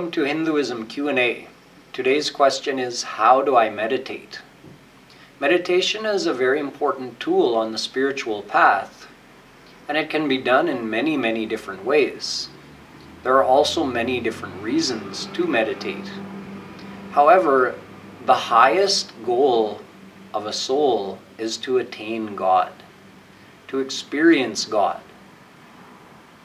Welcome to Hinduism Q A. Today's question is, how do I meditate? Meditation is a very important tool on the spiritual path, and it can be done in many, many different ways. There are also many different reasons to meditate. However, the highest goal of a soul is to attain God, to experience God.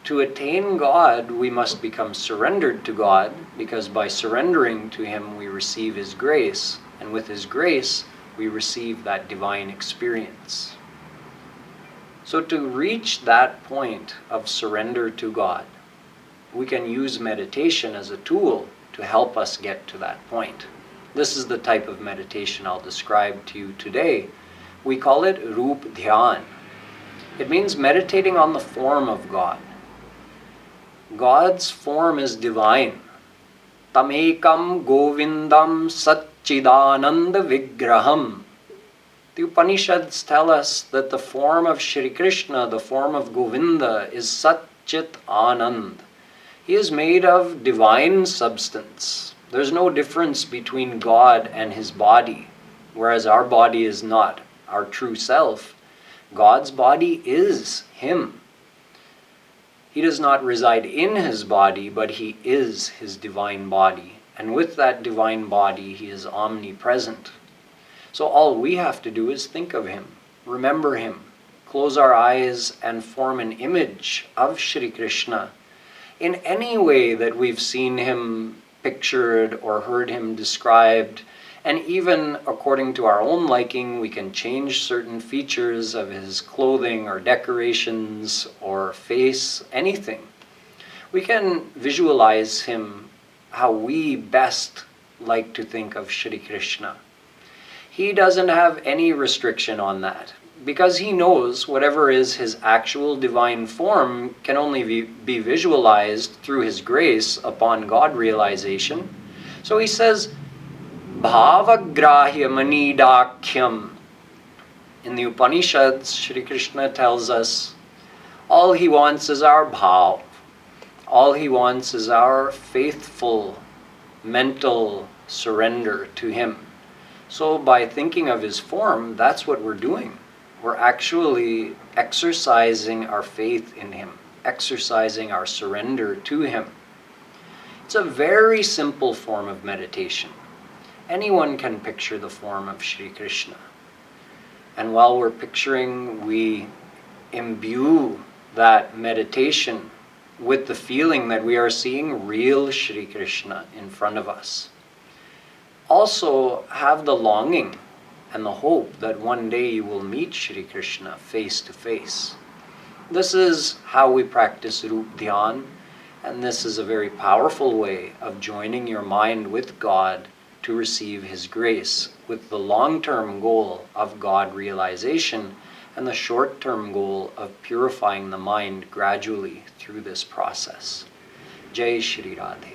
To attain God, we must become surrendered to God, because by surrendering to Him, we receive His grace, and with His grace, we receive that divine experience. So to reach that point of surrender to God, we can use meditation as a tool to help us get to that point. This is the type of meditation I'll describe to you today. We call it Roop Dhyan. It means meditating on the form of God. God's form is divine. Tamekam Govindam Satchidananda Vigraham. The Upanishads tell us that the form of Shri Krishna, the form of Govinda, is Satchit Anand. He is made of divine substance. There's no difference between God and His body, whereas our body is not our true self. God's body is Him. He does not reside in His body, but He is His divine body. And with that divine body, He is omnipresent. So all we have to do is think of Him, remember Him, close our eyes and form an image of Shri Krishna in any way that we've seen Him pictured or heard Him described. And even according to our own liking, we can change certain features of His clothing or decorations or face, anything. We can visualize Him how we best like to think of Shri Krishna. He doesn't have any restriction on that, because He knows whatever is His actual divine form can only be visualized through His grace upon God realization. So He says, Bhavagrahya Manidakhyam. In the Upanishads, Shri Krishna tells us, all He wants is our bhav. All He wants is our faithful mental surrender to Him. So by thinking of His form, that's what we're doing. We're actually exercising our faith in Him, exercising our surrender to Him. It's a very simple form of meditation. Anyone can picture the form of Shri Krishna. And while we're picturing, we imbue that meditation with the feeling that we are seeing real Shri Krishna in front of us. Also have the longing and the hope that one day you will meet Shri Krishna face to face. This is how we practice Roop Dhyan, and this is a very powerful way of joining your mind with God to receive His grace, with the long-term goal of God realization and the short-term goal of purifying the mind gradually through this process. Jai Shri Radhe.